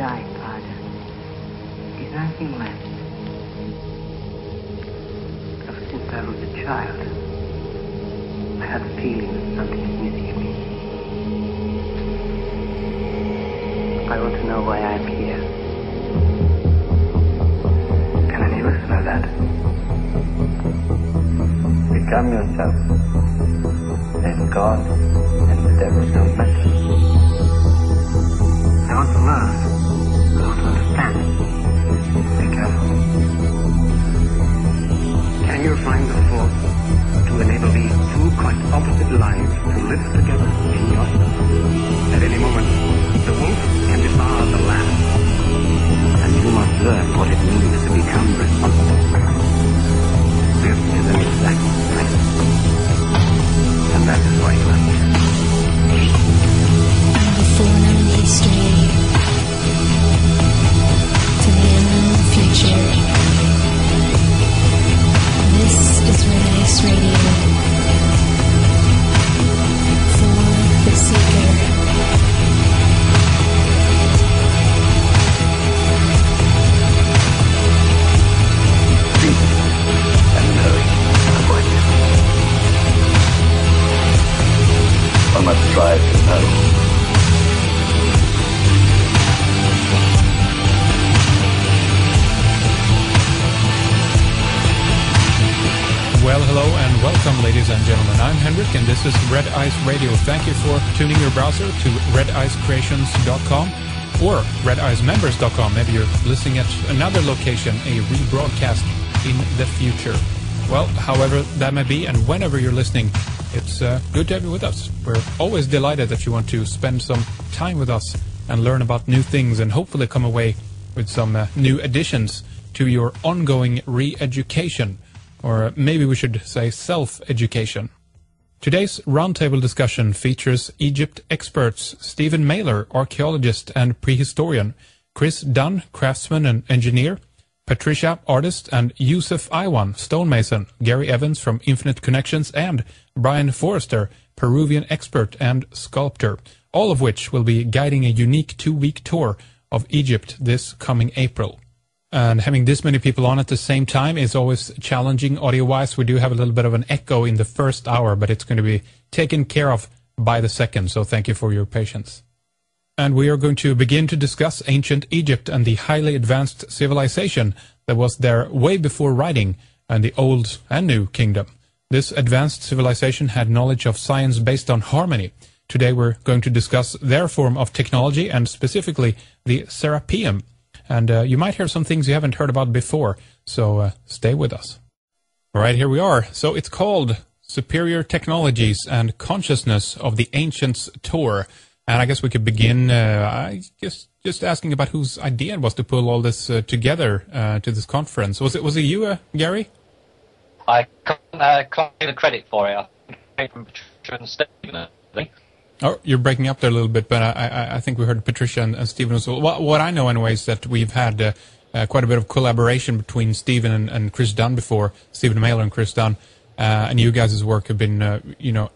die, Father. Is nothing left. Ever since I was a child, I had a feeling that something is missing in me. I want to know why I am here. Can any of us know that? Become yourself. Then God and the devil don't matter. I want to learn. I want to understand. Be careful. Can you find the force to enable these two quite opposite lives to live together in yourself? At any moment, the wolf can devour the lamb. And you must learn what it means to become responsible. This is an exact science. And that is why you are here. Out of foreknown history to the unknown future. This is Red Ice Radio. For the seeker. One must strive to know. Well, hello and welcome, ladies and gentlemen. I'm Henrik, and this is Red Ice Radio. Thank you for tuning your browser to redicecreations.com or redicemembers.com. Maybe you're listening at another location, a rebroadcast in the future. Well, however that may be, and whenever you're listening, it's good to have you with us. We're always delighted that you want to spend some time with us and learn about new things and hopefully come away with some new additions to your ongoing re-education, or maybe we should say self-education. Today's roundtable discussion features Egypt experts Stephen Mehler, archaeologist and prehistorian, Chris Dunn, craftsman and engineer, Patricia, artist, and Yousef Awyan, stonemason, Gary Evans from Infinite Connections, and Brien Foerster, Peruvian expert and sculptor, all of which will be guiding a unique 2-week tour of Egypt this coming April. And having this many people on at the same time is always challenging audio-wise. We do have a little bit of an echo in the first hour, but it's going to be taken care of by the second, so thank you for your patience. And we are going to begin to discuss ancient Egypt and the highly advanced civilization that was there way before writing and the Old and New Kingdom. This advanced civilization had knowledge of science based on harmony. Today we're going to discuss their form of technology and specifically the Serapeum. And you might hear some things you haven't heard about before, so stay with us. All right, here we are. So it's called Superior Technologies and Consciousness of the Ancients Tour. And I guess we could begin, I guess, just asking about whose idea it was to pull all this together to this conference. Was it you, Gary? I can't give the credit for it. I think it came from Patricia and Stephen, I think. Oh, you're breaking up there a little bit, but I think we heard Patricia and Stephen as well. What I know, anyway, is that we've had quite a bit of collaboration between Stephen and Chris Dunn before, Stephen Mehler and Chris Dunn, and you guys' work have been,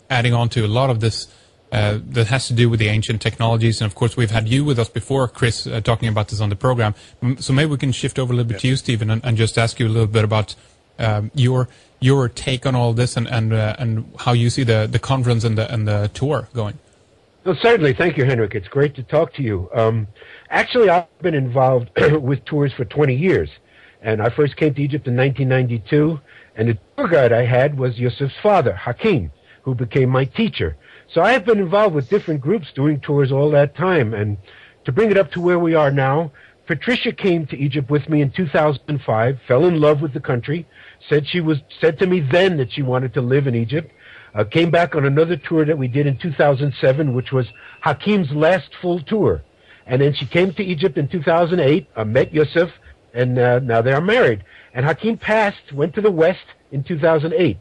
adding on to a lot of this that has to do with the ancient technologies. And, of course, we've had you with us before, Chris, talking about this on the program. So maybe we can shift over a little bit to you, Stephen, and just ask you a little bit about your take on all this and how you see the conference and the tour going. Well, certainly. Thank you, Henrik. It's great to talk to you. Actually, I've been involved with tours for 20 years. And I first came to Egypt in 1992, and the tour guide I had was Yousef's father, Hakim, who became my teacher. So I have been involved with different groups doing tours all that time. And to bring it up to where we are now, Patricia came to Egypt with me in 2005, fell in love with the country, said to me then that she wanted to live in Egypt. Came back on another tour that we did in 2007, which was Hakim's last full tour. And then she came to Egypt in 2008, met Yousef, and now they are married. And Hakim went to the West in 2008.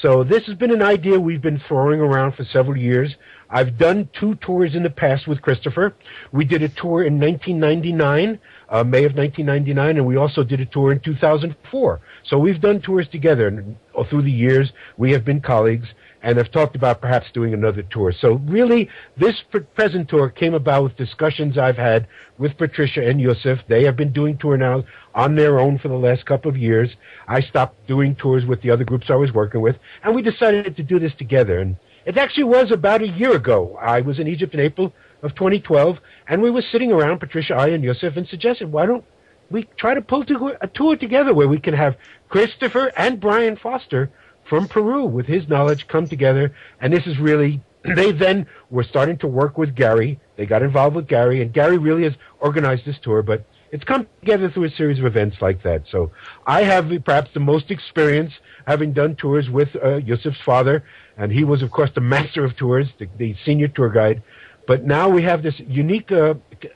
So this has been an idea we've been throwing around for several years. I've done 2 tours in the past with Christopher. We did a tour in 1999, May of 1999, and we also did a tour in 2004. So we've done tours together, and through the years we have been colleagues. and have talked about perhaps doing another tour. So really, this present tour came about with discussions I've had with Patricia and Yousef. They have been doing tour now on their own for the last couple of years. I stopped doing tours with the other groups I was working with, and we decided to do this together. And it actually was about a year ago. I was in Egypt in April of 2012, and we were sitting around, Patricia, I, and Yousef, and suggested, why don't we try to pull a tour together where we can have Christopher and Brien Foerster from Peru with his knowledge come together. And this is really, they then were starting to work with Gary. They got involved with Gary, and Gary really has organized this tour, but it's come together through a series of events like that. So I have perhaps the most experience having done tours with Yousef's father, and he was, of course, the master of tours, the senior tour guide. But now we have this unique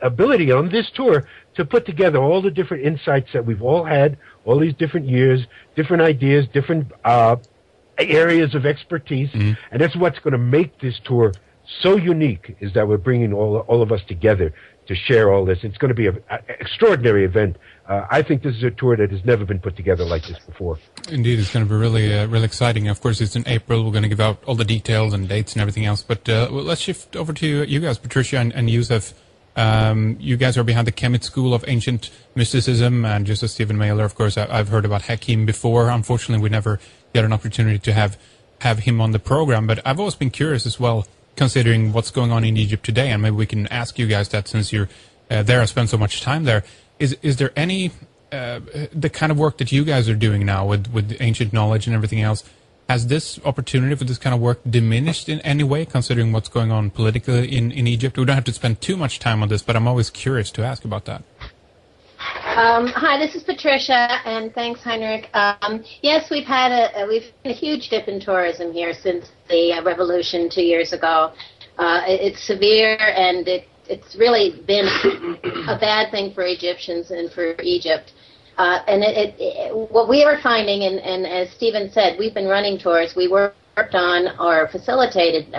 ability on this tour to put together all the different insights that we've all had, all these different years, different ideas, different areas of expertise. Mm-hmm. And that's what's going to make this tour so unique, is that we're bringing all of us together to share all this. It's going to be an extraordinary event. I think this is a tour that has never been put together like this before. Indeed, it's going to be really exciting. Of course, it's in April. We're going to give out all the details and dates and everything else. But let's shift over to you guys, Patricia and Yousef. You guys are behind the Kemet School of Ancient Mysticism, and just as Stephen Mehler, of course, I've heard about Hakim before. Unfortunately, we never get an opportunity to have him on the program. But I've always been curious as well, considering what's going on in Egypt today, and maybe we can ask you guys that since you're there and spend so much time there. Is there any the kind of work that you guys are doing now with ancient knowledge and everything else? Has this opportunity for this kind of work diminished in any way, considering what's going on politically in Egypt? We don't have to spend too much time on this, but I'm always curious to ask about that. Hi, this is Patricia, and thanks, Heinrich. Yes, we've had a huge dip in tourism here since the revolution 2 years ago. It's severe, and it's really been a bad thing for Egyptians and for Egypt. And what we are finding, and as Stephen said, we've been running tours. We worked on or facilitated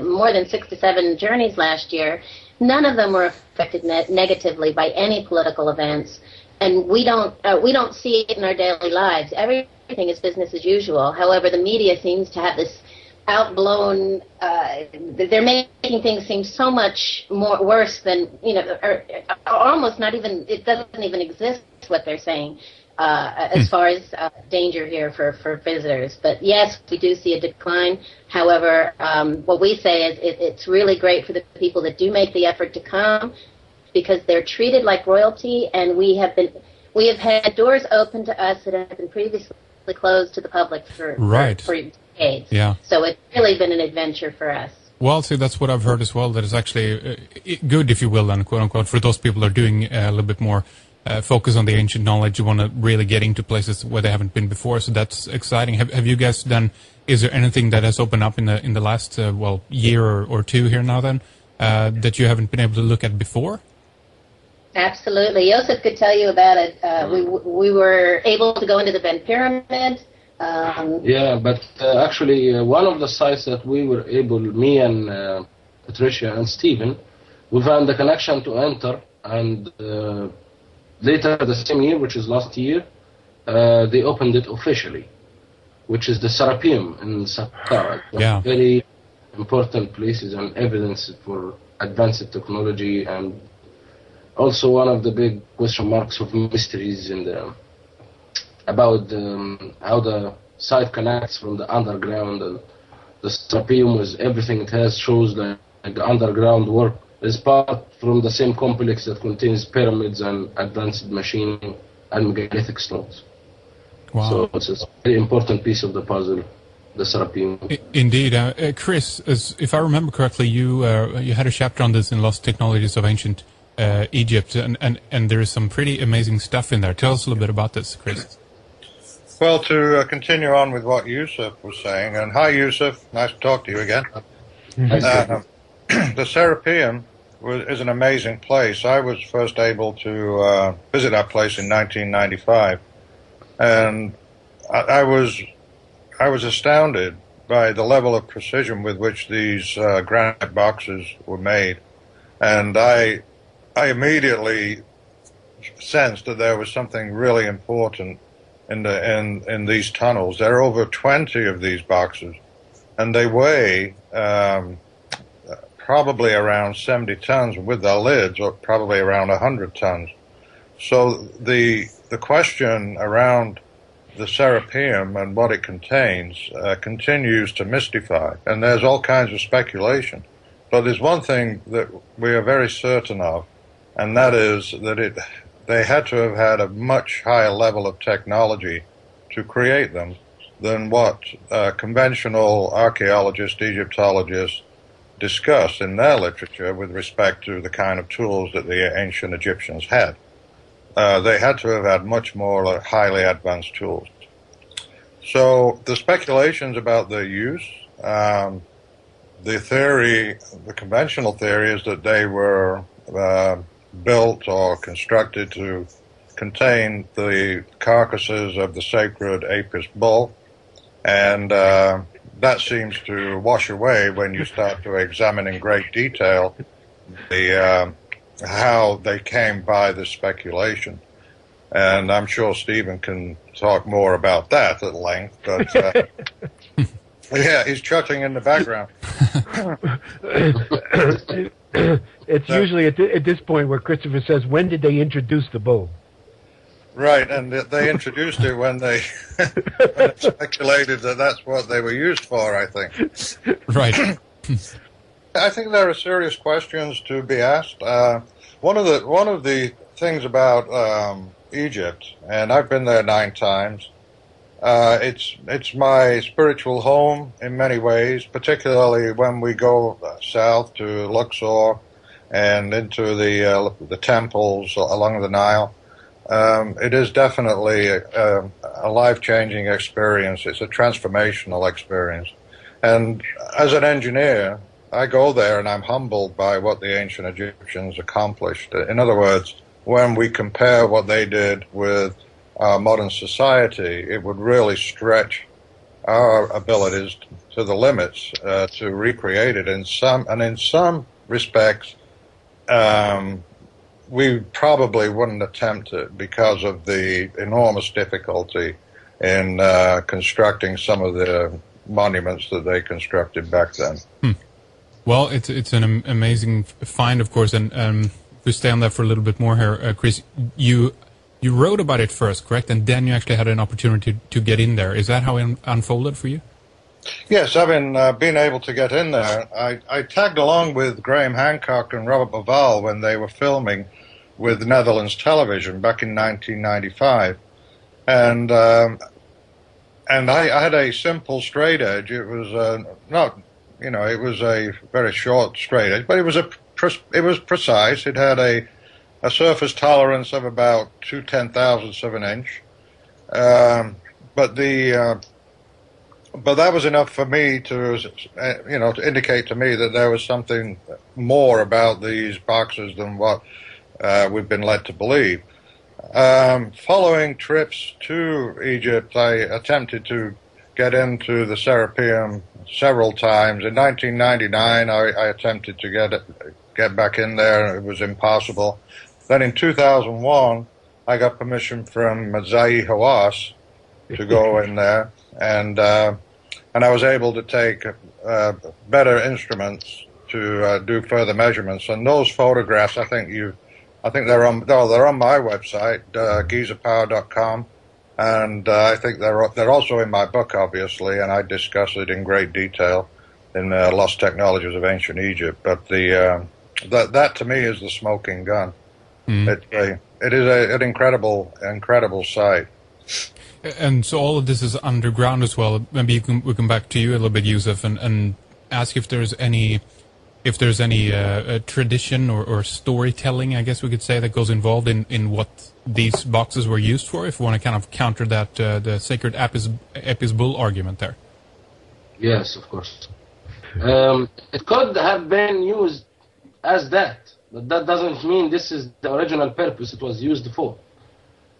more than 6 to 7 journeys last year. None of them were affected negatively by any political events, and we don't see it in our daily lives. Everything is business as usual. However, the media seems to have this outblown. They're making things seem so much more worse than or almost not even. It doesn't even exist what they're saying as far as danger here for visitors. But yes, we do see a decline. However, what we say is it's really great for the people that do make the effort to come, because they're treated like royalty, and we have had doors open to us that have been previously closed to the public for decades. Yeah. So it's really been an adventure for us. Well, see, that's what I've heard as well, that it's actually good, if you will, then, quote unquote, for those people that are doing a little bit more focus on the ancient knowledge. You want to really get into places where they haven't been before, so that's exciting. Have you guys done, is there anything that has opened up in the last, year or two here now then, that you haven't been able to look at before? Absolutely. Yousef could tell you about it. We were able to go into the Ben Pyramid. But actually one of the sites that we were able, me and Patricia and Stephen, we found the connection to enter, and later the same year, which is last year, they opened it officially, which is the Serapeum in Saqqara. Yeah. Very important places and evidence for advanced technology, and also one of the big question marks of mysteries in about how the site connects from the underground. And the Serapeum, with everything it has, shows like the underground work is part from the same complex that contains pyramids and advanced machining and megalithic stones. Wow. So it's a very important piece of the puzzle, the Serapeum. Indeed. Chris, if I remember correctly, you had a chapter on this in Lost Technologies of Ancient Egypt, and there is some pretty amazing stuff in there. Tell us a little bit about this, Chris. Well, to continue on with what Yousef was saying, and hi Yousef, nice to talk to you again. The Serapeum is an amazing place. I was first able to visit that place in 1995, and I was astounded by the level of precision with which these granite boxes were made, and I immediately sensed that there was something really important in these tunnels. There are over 20 of these boxes, and they weigh probably around 70 tons with their lids, or probably around 100 tons. So the question around the Serapeum and what it contains continues to mystify, and there's all kinds of speculation. But there's one thing that we are very certain of, and that is that they had to have had a much higher level of technology to create them than what conventional archaeologists, Egyptologists discuss in their literature with respect to the kind of tools that the ancient Egyptians had. They had to have had much more highly advanced tools. So the speculations about their use, the conventional theory is that they were built or constructed to contain the carcasses of the sacred Apis bull, and that seems to wash away when you start to examine in great detail how they came by this speculation. And I'm sure Stephen can talk more about that at length, but yeah, he's chuckling in the background. It's usually at this point where Christopher says, when did they introduce the bull? Right, and they introduced it when they speculated that that's what they were used for, I think. Right. I think there are serious questions to be asked. One of the things about Egypt, and I've been there 9 times, it's my spiritual home in many ways, particularly when we go south to Luxor and into the temples along the Nile. It is definitely a life-changing experience. It's a transformational experience. And as an engineer, I go there and I'm humbled by what the ancient Egyptians accomplished. In other words, when we compare what they did with our modern society, it would really stretch our abilities to the limits to recreate it. In some respects, we probably wouldn't attempt it because of the enormous difficulty in constructing some of the monuments that they constructed back then. Well, it's an amazing find, of course, and if we stay on that for a little bit more here, Chris, you wrote about it first, correct? And then you actually had an opportunity to get in there. Is that how it unfolded for you? Yes, having been able to get in there, I tagged along with Graham Hancock and Robert Baval when they were filming with Netherlands Television back in 1995, and I had a simple straight edge. It was it was a very short straight edge, but it was precise. It had a surface tolerance of about 2/10,000ths of an inch, but that was enough for me to indicate to me that there was something more about these boxes than what we've been led to believe. Following trips to Egypt, I attempted to get into the Serapeum several times. In 1999, I attempted to get back in there. It was impossible. Then in 2001, I got permission from Zahi Hawass to go in there, and I was able to take better instruments to do further measurements. And those photographs, I think they're on my website, gizapower.com, and I think they're also in my book, obviously, and I discuss it in great detail in Lost Technologies of Ancient Egypt. But that to me is the smoking gun. It is an incredible site. And so all of this is underground as well. Maybe we can back to you a little bit, Yousef, and ask if there's any tradition or storytelling, I guess we could say, that goes involved in what these boxes were used for, if we want to kind of counter that the sacred Apis bull argument there. Yes, of course. It could have been used as that, but that doesn't mean this is the original purpose it was used for.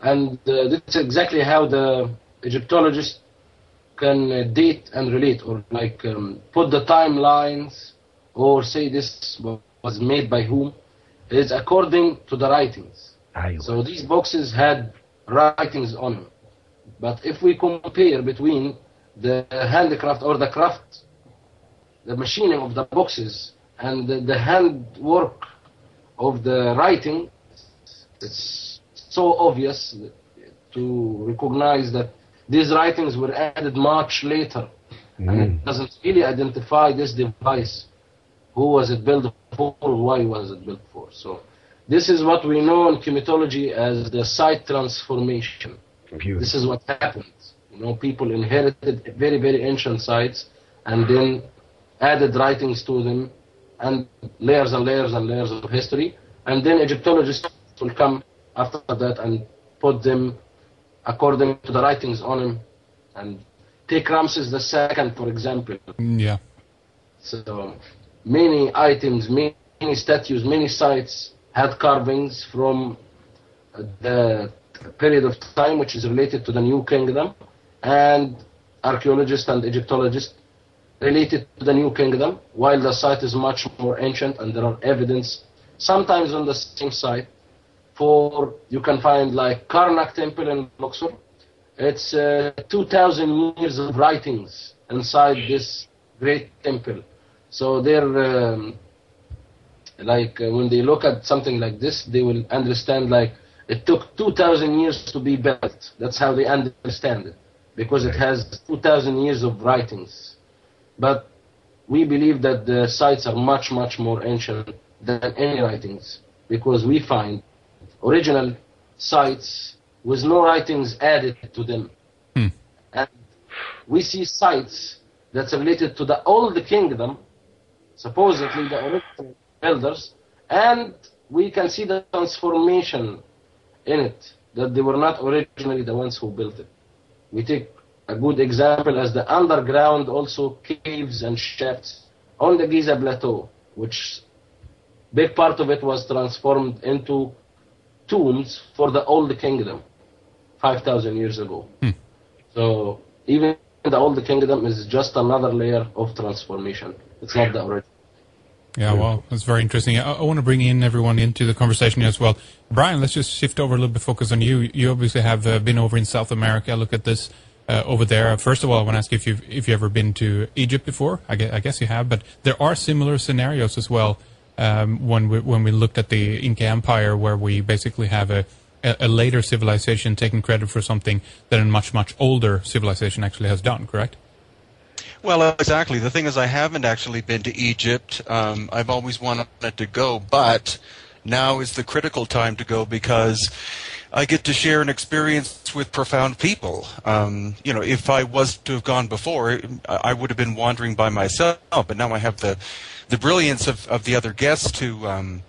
And this is exactly how the Egyptologist can date and relate, or put the timelines, or say this was made by whom, is according to the writings. So these boxes had writings on them. But if we compare between the handicraft or the craft the machining of the boxes and the handwork of the writing, it's so obvious to recognize that these writings were added much later. And it doesn't really identify this device. Who was it built for? Why was it built for? So this is what we know in Khemitology as the site transformation. This is what happened. People inherited very, very ancient sites and then added writings to them and layers and layers and layers of history. And then Egyptologists will come after that and put them according to the writings on them. And take Ramses II, for example. Yeah. So many items, many statues, many sites had carvings from the period of time which is related to the New Kingdom, and archaeologists and Egyptologists related to the New Kingdom, while the site is much more ancient and there are evidence sometimes on the same site. You can find like Karnak Temple in Luxor. It's 2,000 years of writings inside this great temple. So they're when they look at something like this, they will understand like it took 2,000 years to be built. That's how they understand it, because it has 2,000 years of writings. But we believe that the sites are much, much more ancient than any writings, because we find original sites with no writings added to them. And we see sites that's related to the old kingdom, supposedly the original builders, and we can see the transformation in it, that they were not originally the ones who built it. We take a good example as the underground also caves and shafts on the Giza Plateau, which big part of it was transformed into tombs for the old kingdom 5,000 years ago. So even the old kingdom is just another layer of transformation. It's not the original. Yeah, well, that's very interesting. I want to bring in everyone into the conversation as well. Brien, let's just shift over a little bit, focus on you. You obviously have been over in South America. Look at this over there. First of all, I want to ask if you've ever been to Egypt before. I guess you have, but there are similar scenarios as well. When we looked at the Inca Empire, where we basically have a later civilization taking credit for something that a much, much older civilization actually has done, correct? Well, exactly. The thing is, I haven't actually been to Egypt. I've always wanted to go, but now is the critical time to go because I get to share an experience with profound people. If I was to have gone before, I would have been wandering by myself, but now I have the brilliance of the other guests to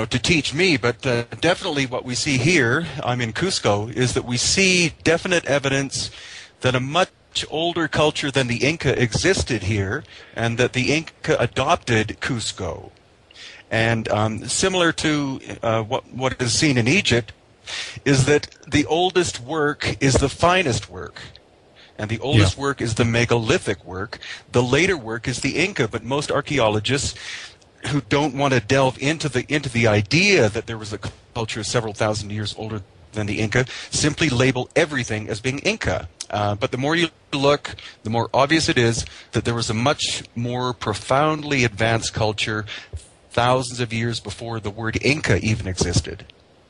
teach me. But definitely what we see here, I'm in Cusco, is that we see definite evidence that a much older culture than the Inca existed here, and that the Inca adopted Cusco. And similar to what is seen in Egypt, is that the oldest work is the finest work. And the oldest work is the megalithic work. The later work is the Inca, but most archaeologists who don't want to delve into the idea that there was a culture several thousand years older than the Inca simply label everything as being Inca. But the more you look, the more obvious it is that there was a much more profoundly advanced culture thousands of years before the word Inca even existed.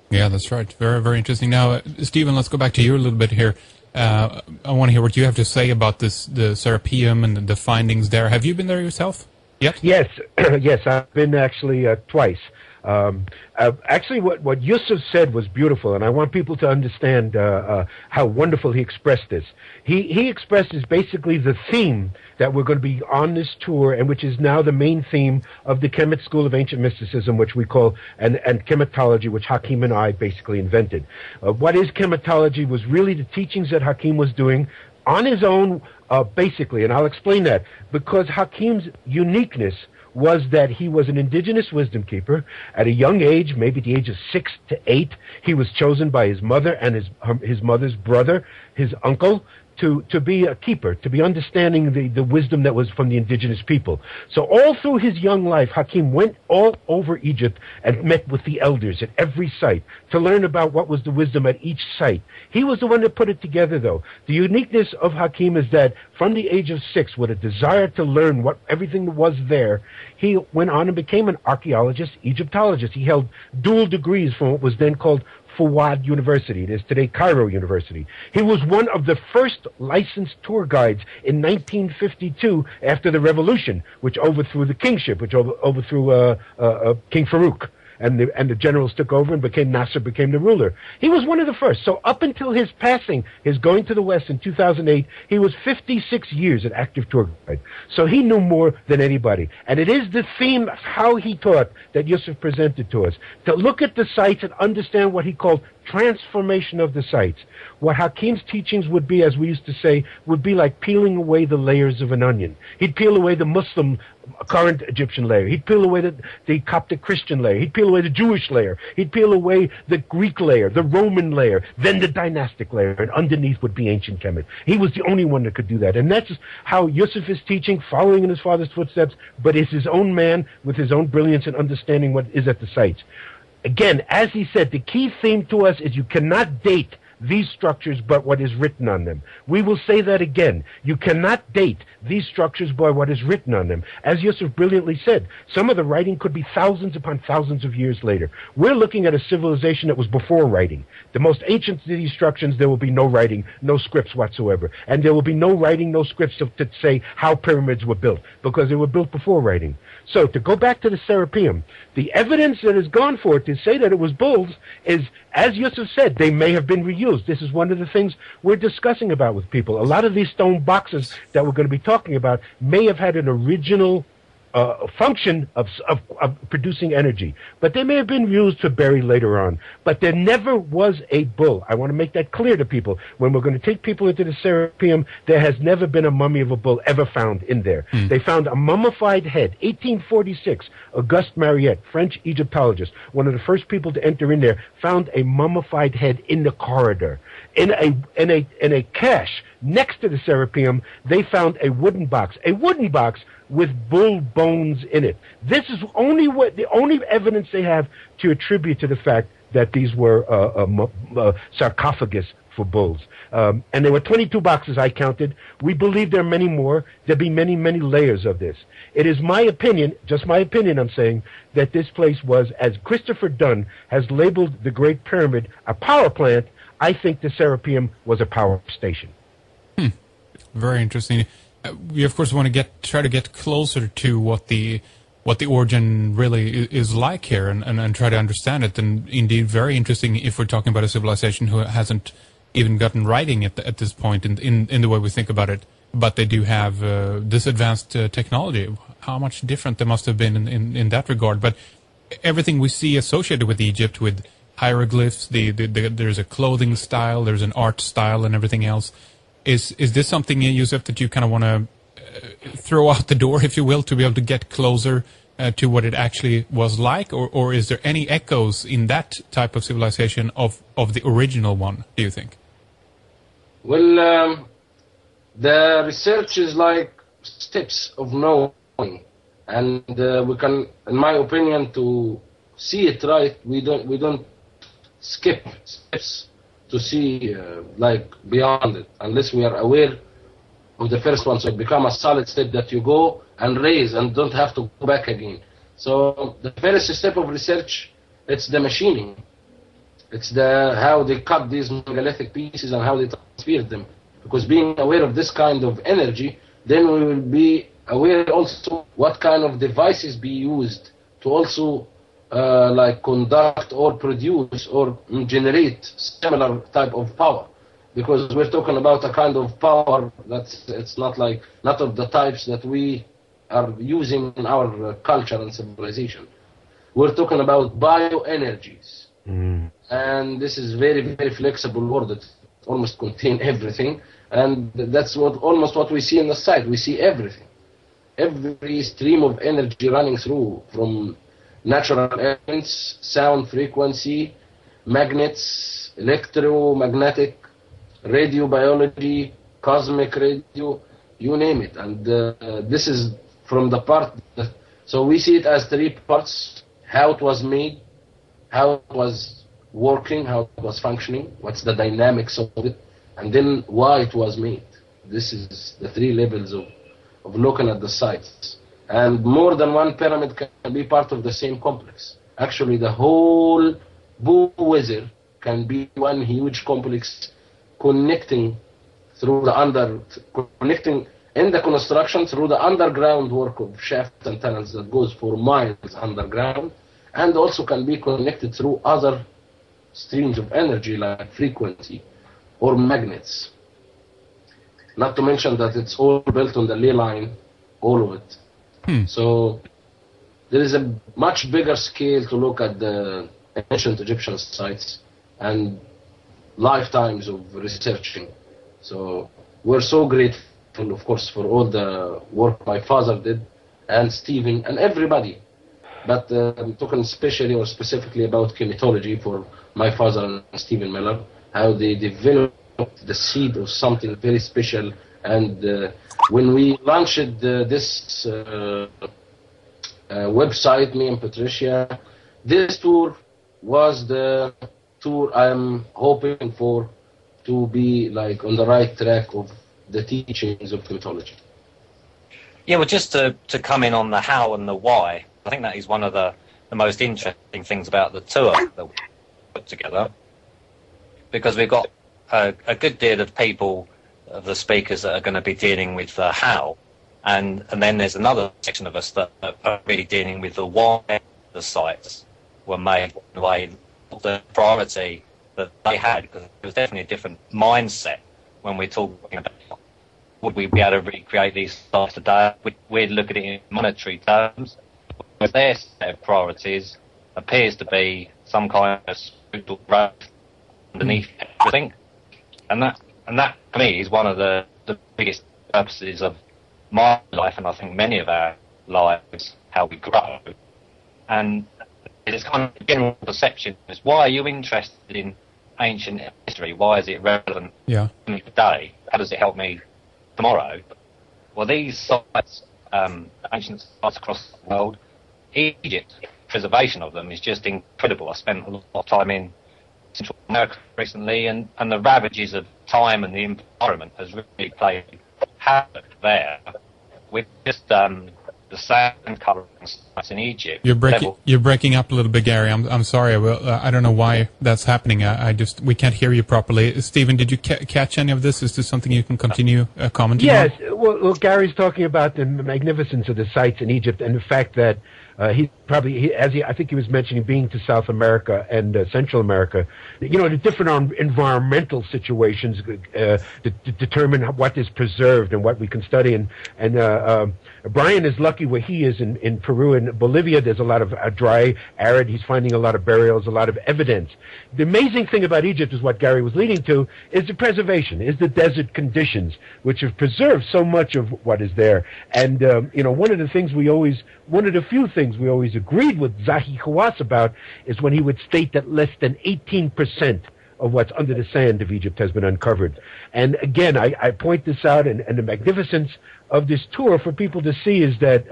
Yeah, that's right. Very, very interesting. Now, Stephen, let's go back to you a little bit here. I want to hear what you have to say about the Serapeum and the findings there. Have you been there yourself yet? Yes, yes, I've been actually twice. Actually, what Yousef said was beautiful, and I want people to understand how wonderful he expressed this. He expresses basically the theme that we're going to be on this tour, and which is now the main theme of the Kemet School of Ancient Mysticism, which we call, and Khemitology, which Hakim and I basically invented. What is Khemitology was really the teachings that Hakim was doing on his own, basically, and I'll explain that, because Hakim's uniqueness was that he was an indigenous wisdom keeper. At a young age, maybe the age of 6 to 8, he was chosen by his mother and his mother's brother, his uncle, to be a keeper, to be understanding the wisdom that was from the indigenous people. So all through his young life, Hakim went all over Egypt and met with the elders at every site to learn about what was the wisdom at each site. He was the one that put it together, though. The uniqueness of Hakim is that from the age of 6, with a desire to learn what everything was there, he went on and became an archaeologist, Egyptologist. He held dual degrees from what was then called Fuad University. It is today Cairo University. He was one of the first licensed tour guides in 1952 after the revolution, which overthrew the kingship, which overthrew King Farouk. And the generals took over and Nasser became the ruler. He was one of the first. So up until his passing, his going to the West in 2008, he was 56 years an active tour guide. So he knew more than anybody. And it is the theme of how he taught that Yousef presented to us, to look at the sites and understand what he called transformation of the sites. What Hakim's teachings would be, as we used to say, would be like peeling away the layers of an onion. He'd peel away the Muslim current Egyptian layer. He'd peel away the Coptic Christian layer. He'd peel away the Jewish layer. He'd peel away the Greek layer, the Roman layer, then the dynastic layer, and underneath would be ancient Kemet. He was the only one that could do that. And that's how Yousef is teaching, following in his father's footsteps, but is his own man with his own brilliance and understanding what is at the sites. Again, as he said, the key theme to us is you cannot date these structures but what is written on them. We will say that again. You cannot date these structures by what is written on them. As Yousef brilliantly said, some of the writing could be thousands upon thousands of years later. We're looking at a civilization that was before writing. The most ancient of these structures, there will be no writing, no scripts whatsoever. And there will be no writing, no scripts to say how pyramids were built, because they were built before writing. So to go back to the Serapeum, the evidence that has gone for it to say that it was bulls is, as Yousef said, they may have been reused. This is one of the things we're discussing about with people. A lot of these stone boxes that we're going to be talking about may have had an original function of producing energy, but they may have been used to bury later on. But there never was a bull. I want to make that clear to people. When we're going to take people into the Serapeum, there has never been a mummy of a bull ever found in there. They found a mummified head, 1846. Auguste Mariette, French Egyptologist, one of the first people to enter in there, found a mummified head in the corridor. In a cache next to the Serapeum, they found a wooden box with bull bones in it. This is the only evidence they have to attribute to the fact that these were sarcophagus for bulls. And there were 22 boxes I counted. We believe there are many more. There'll be many, many layers of this. It is my opinion, just my opinion I'm saying, that this place was, as Christopher Dunn has labeled the Great Pyramid, a power plant. I think the Serapeum was a power station. Very interesting. We of course want to try to get closer to what the origin really is like here, and try to understand it. And indeed, very interesting if we're talking about a civilization who hasn't even gotten writing at this point in the way we think about it, but they do have this advanced technology. How much different they must have been in that regard. But everything we see associated with Egypt, with hieroglyphs, there's a clothing style, there's an art style, and everything else. Is this something, Yousef, that you kind of want to throw out the door, if you will, to be able to get closer to what it actually was like? Or is there any echoes in that type of civilization of the original one, do you think? Well, the research is like steps of knowing. And we can, in my opinion, to see it right, we don't skip steps to see like beyond it, unless we are aware of the first one. So it become a solid step that you go and raise and don't have to go back again. So the first step of research, it's the machining. It's how they cut these megalithic pieces and how they transfer them. Because being aware of this kind of energy, then we will be aware also what kind of devices be used to also like conduct or produce or generate similar type of power, because we're talking about a kind of power it's not of the types that we are using in our culture and civilization. We're talking about bioenergies, and this is very, very flexible word that almost contain everything, and that's almost what we see in the site. We see everything, every stream of energy running through, from natural elements, sound frequency, magnets, electromagnetic, radiobiology, cosmic radio, you name it. And this is from the part, so we see it as three parts: how it was made, how it was working, how it was functioning, what's the dynamics of it, and then why it was made. This is the three levels of looking at the sites. And more than one pyramid can be part of the same complex. Actually, the whole Boo-Wizard can be one huge complex connecting connecting in the construction through the underground work of shafts and tunnels that goes for miles underground, and also can be connected through other streams of energy like frequency or magnets. Not to mention that it's all built on the ley line, all of it. So there is a much bigger scale to look at the ancient Egyptian sites and lifetimes of researching. So we're so grateful, of course, for all the work my father did and Stephen and everybody. But I'm talking especially or specifically about Khemitology for my father and Stephen Mehler, how they developed the seed of something very special. And when we launched this website, me and Patricia, this tour was the tour I'm hoping for to be like on the right track of the teachings of Khemitology. Yeah, well, just to come in on the how and the why, I think that is one of the most interesting things about the tour that we put together, because we've got a good deal of people, of the speakers, that are going to be dealing with the how, and then there's another section of us that are really dealing with the why the sites were made, the way, the priority that they had, because it was definitely a different mindset when we're talking about would we be able to recreate these sites today. We'd look at it in monetary terms. Their set of priorities appears to be some kind of spiritual growth underneath everything, and that for me is one of the biggest purposes of my life, and I think many of our lives, how we grow. And it's kind of general perception is, why are you interested in ancient history? Why is it relevant to me today? How does it help me tomorrow? Well, these sites, ancient sites across the world, Egypt, preservation of them is just incredible. I spent a lot of time in Central America recently, and the ravages of time and the environment has really played havoc there. With just the sand coloring sites in Egypt. You're breaking up a little bit, Gary. I'm sorry. I don't know why that's happening. we can't hear you properly. Stephen, did you catch any of this? Is this something you can continue commenting on? Yes. Well, Gary's talking about the magnificence of the sites in Egypt and the fact that I think he was mentioning, being to South America and Central America, the different environmental situations to determine what is preserved and what we can study. And Brien is lucky where he is in Peru and Bolivia. There's a lot of dry, arid. He's finding a lot of burials, a lot of evidence. The amazing thing about Egypt is what Gary was leading to, is the preservation, is the desert conditions, which have preserved so much of what is there. And, one of the few things we always agreed with Zahi Hawass about is when he would state that less than 18% of what's under the sand of Egypt has been uncovered. And again, I point this out, and the magnificence of this tour for people to see is that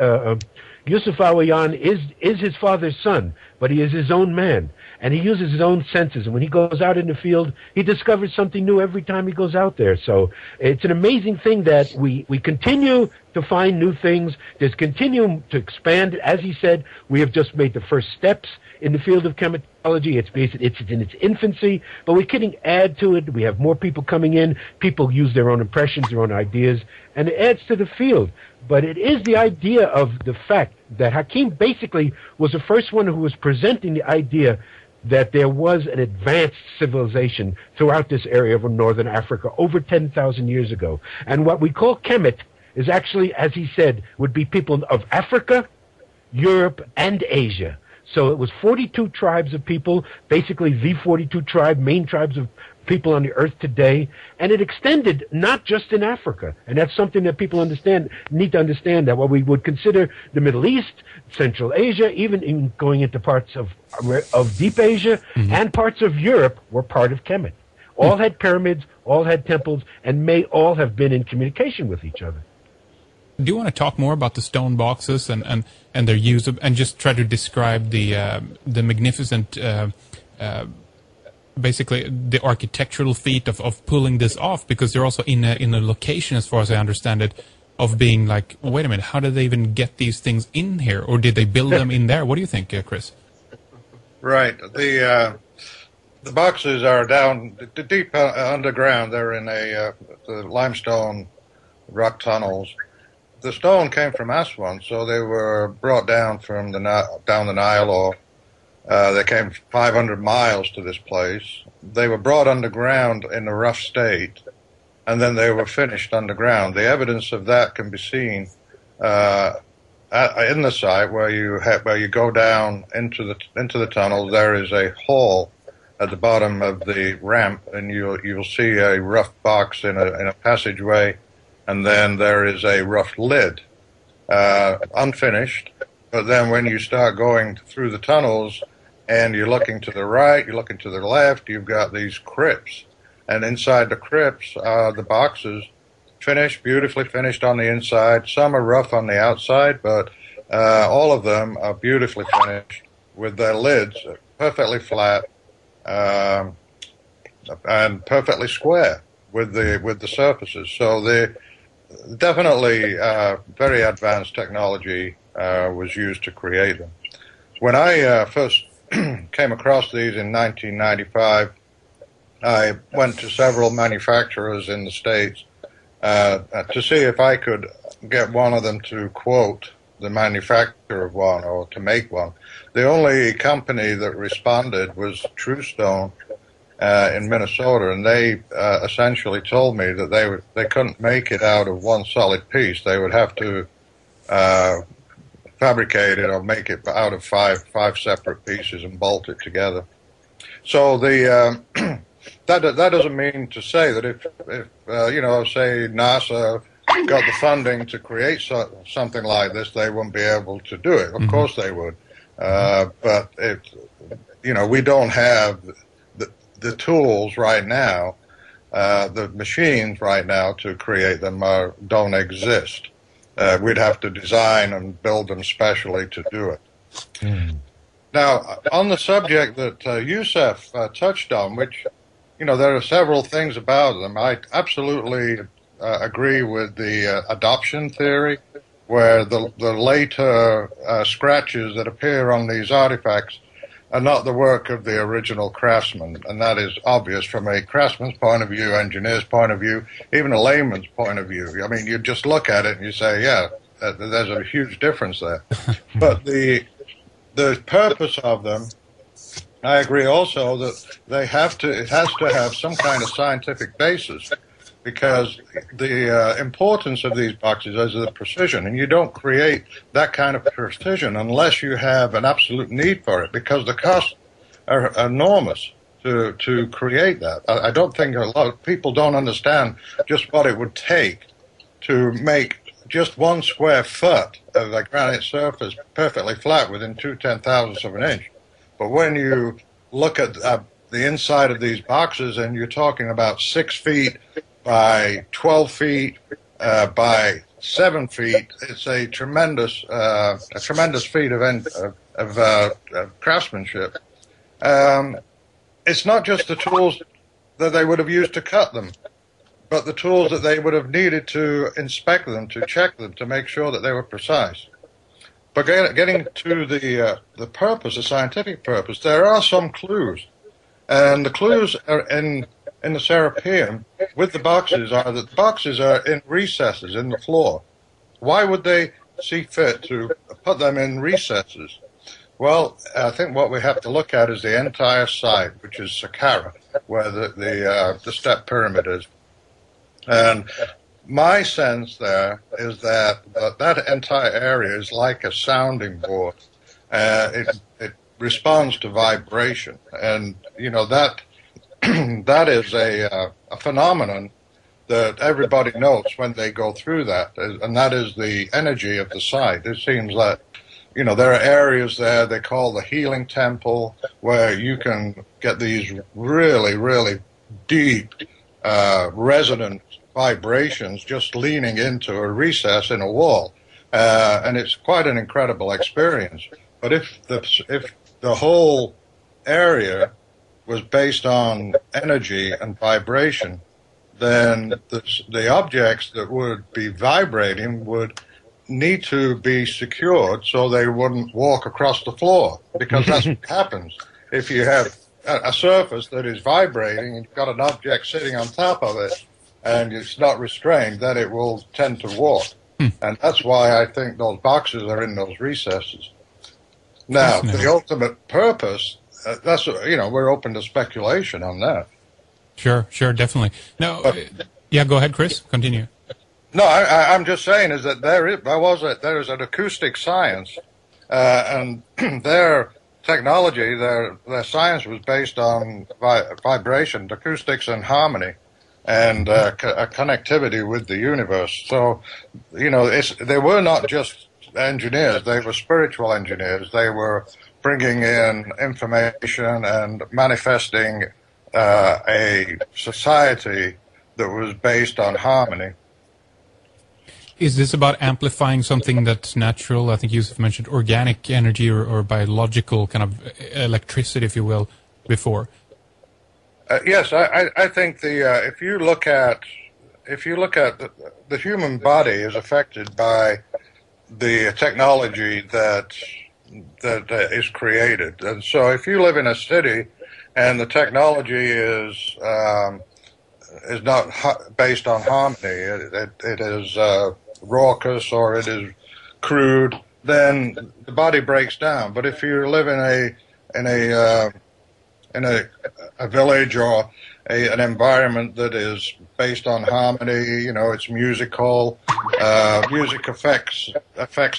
Yousef Awyan is his father's son, but he is his own man, and he uses his own senses. And when he goes out in the field, he discovers something new every time he goes out there. So it's an amazing thing that we continue to find new things. There's continue to expand. As he said, we have just made the first steps in the field of Khemitology. It's in its infancy, but we can add to it. We have more people coming in. People use their own impressions, their own ideas, and it adds to the field. But it is the idea of the fact that Hakim basically was the first one who was presenting the idea that there was an advanced civilization throughout this area of northern Africa over 10,000 years ago. And what we call Kemet is actually, as he said, would be people of Africa, Europe, and Asia. So it was 42 tribes of people, basically the 42 main tribes of people on the earth today, and it extended not just in Africa, and that's something that people need to understand, that what we would consider the Middle East, Central Asia, even going into parts of Deep Asia, and parts of Europe were part of Kemet. all had pyramids, all had temples, and may all have been in communication with each other. Do you want to talk more about the stone boxes and their use of, and just try to describe the magnificent, basically the architectural feat of pulling this off, because they're also in a location, as far as I understand it, of being like, wait a minute, how did they even get these things in here, or did they build them in there? What do you think, Chris? Right. The boxes are down deep underground. They're in the limestone rock tunnels. The stone came from Aswan, so they were brought down from down the Nile, or they came 500 miles to this place. They were brought underground in a rough state, and then they were finished underground. The evidence of that can be seen in the site where you go down into the tunnel. There is a hole at the bottom of the ramp, and you'll see a rough box in a passageway. And then there is a rough lid, unfinished. But then when you start going through the tunnels and you're looking to the right, you're looking to the left, you've got these crypts. And inside the crypts are the boxes, finished, beautifully finished on the inside. Some are rough on the outside, but all of them are beautifully finished with their lids perfectly flat and perfectly square with the surfaces. So they definitely very advanced technology was used to create them. When I first came across these in 1995, I went to several manufacturers in the States to see if I could get one of them to quote the manufacturer of one or to make one. The only company that responded was True Stone in Minnesota, and they essentially told me that they couldn't make it out of one solid piece. They would have to fabricate it or make it out of five separate pieces and bolt it together. So the that doesn't mean to say that if say NASA got the funding to create something like this, they wouldn't be able to do it. Of course they would, but we don't have the tools right now, the machines right now to create them don't exist. We'd have to design and build them specially to do it. Now, on the subject that Yousef touched on, which, there are several things about them, I absolutely agree with the adoption theory, where the later scratches that appear on these artifacts are not the work of the original craftsman, and that is obvious from a craftsman's point of view, engineer's point of view, even a layman's point of view. I mean, you just look at it and you say, yeah, there's a huge difference there. But the purpose of them, I agree also that it has to have some kind of scientific basis, because the importance of these boxes is the precision, and you don't create that kind of precision unless you have an absolute need for it, because the costs are enormous to create that. I don't think a lot of people don't understand just what it would take to make just 1 square foot of a granite surface perfectly flat within 2/10,000ths of an inch. But when you look at the inside of these boxes, and you're talking about 6 feet by 12 feet by 7 feet, it's a tremendous feat of craftsmanship. It's not just the tools that they would have used to cut them, but the tools that they would have needed to inspect them, to check them, to make sure that they were precise. But getting to the purpose, the scientific purpose, there are some clues, and the clues are in the Serapeum with the boxes are that the boxes are in recesses in the floor. Why would they see fit to put them in recesses? Well, I think what we have to look at is the entire site, which is Saqqara, where the step pyramid is. And my sense there is that entire area is like a sounding board. It responds to vibration, and that is a phenomenon that everybody notes when they go through that, and that is the energy of the site. It seems that there are areas there they call the healing temple, where you can get these really, really deep, resonant vibrations just leaning into a recess in a wall. And it's quite an incredible experience. But if the whole area was based on energy and vibration, then the objects that would be vibrating would need to be secured so they wouldn't walk across the floor, because that's what happens. If you have a surface that is vibrating and you've got an object sitting on top of it and it's not restrained, then it will tend to walk. And that's why I think those boxes are in those recesses. Now, the ultimate purpose, we're open to speculation on that. Sure, definitely. Now, yeah, go ahead, Chris. Continue. No, I'm just saying is that there is an acoustic science, and their technology, their science was based on vibration, acoustics, and harmony, and a connectivity with the universe. So, they were not just engineers; they were spiritual engineers. They were bringing in information and manifesting a society that was based on harmony. Is this about amplifying something that's natural? I think Yousef mentioned organic energy or biological kind of electricity, if you will, before. Yes, I think if you look at the human body is affected by the technology that is created, and so if you live in a city and the technology is not based on harmony, it is raucous or it is crude, then the body breaks down. But if you live in a village or an environment that is based on harmony, it's musical. Music affects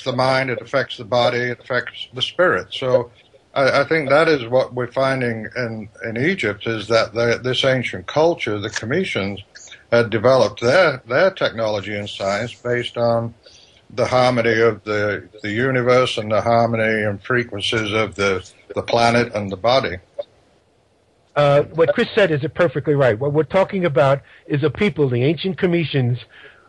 the mind, it affects the body, it affects the spirit. So I think that is what we're finding in Egypt, is that this ancient culture, the Khemitans, had developed their technology and science based on the harmony of the universe and the harmony and frequencies of the planet and the body. What Chris said is perfectly right. What we're talking about is a people, the ancient Khemitans,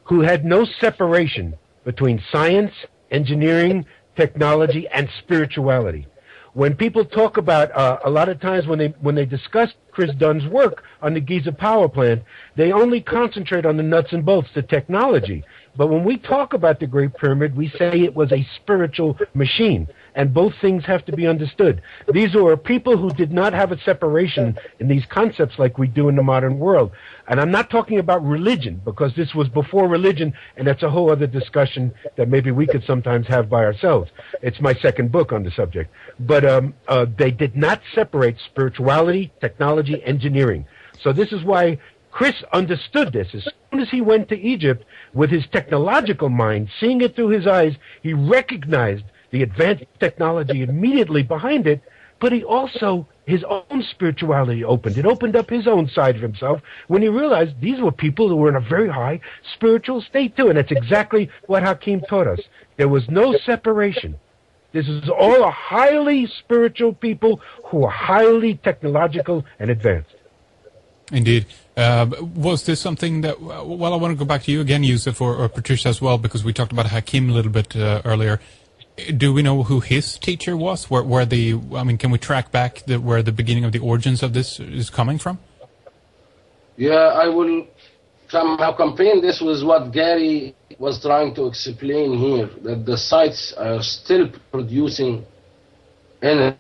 who had no separation between science, engineering, technology, and spirituality. When people talk about, a lot of times when they discuss Chris Dunn's work on the Giza power plant, they only concentrate on the nuts and bolts, the technology. But when we talk about the Great Pyramid, we say it was a spiritual machine. And both things have to be understood. These were people who did not have a separation in these concepts like we do in the modern world. And I'm not talking about religion, because this was before religion, and that's a whole other discussion that maybe we could sometimes have by ourselves. It's my second book on the subject. But they did not separate spirituality, technology, engineering. So this is why Chris understood this. As soon as he went to Egypt with his technological mind, seeing it through his eyes, he recognized the advanced technology immediately behind it, but he also, his own spirituality opened. It opened up his own side of himself when he realized these were people who were in a very high spiritual state too. And that's exactly what Hakim taught us. There was no separation. This is all a highly spiritual people who are highly technological and advanced. Indeed. Was this something that, well, I want to go back to you again, Yousef, or Patricia as well, because we talked about Hakim a little bit earlier. Do we know who his teacher was? Can we track back where the beginning of the origins of this is coming from? Yeah, I will somehow campaign this with what Gary was trying to explain here, that the sites are still producing energy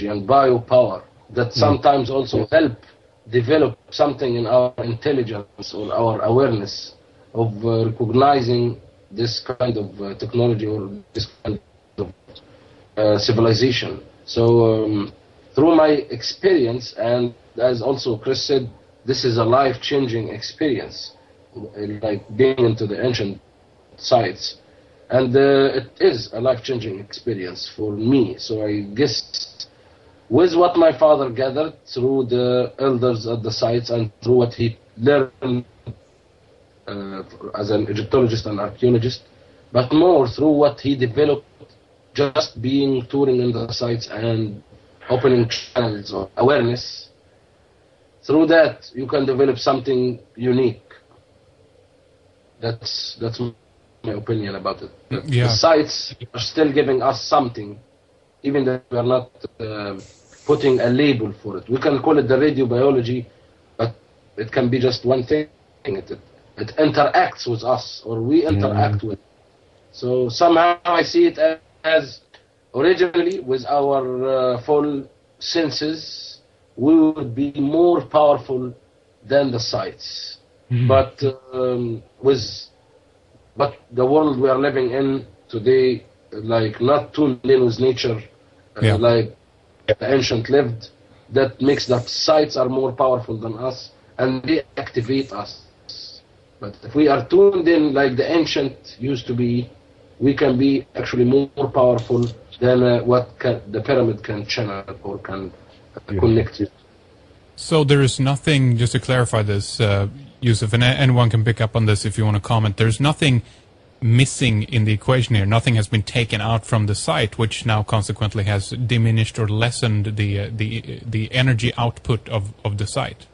and biopower that sometimes also help develop something in our intelligence or our awareness of recognizing this kind of technology or this kind of civilization. So through my experience, and as also Chris said, this is a life-changing experience, like being into the ancient sites. And it is a life-changing experience for me. So I guess with what my father gathered through the elders at the sites and through what he learned as an Egyptologist and archaeologist, but more through what he developed just touring in the sites and opening channels of awareness through that you can develop something unique. That's my opinion about it. Yeah. The sites are still giving us something, even though we are not putting a label for it. We can call it the radiobiology, but it can be just one thing. It interacts with us, or we interact with it. So somehow I see it as originally with our full senses, we would be more powerful than the sites. But but the world we are living in today, like not tuned in with nature, like the ancient lived, that makes the sites are more powerful than us, and they activate us. But if we are tuned in like the ancient used to be, we can be actually more powerful than what the pyramid can channel or can connect you. So there is nothing, just to clarify this, Yousef, and anyone can pick up on this if you want to comment, there's nothing missing in the equation here. Nothing has been taken out from the site, which now consequently has diminished or lessened the energy output of the site.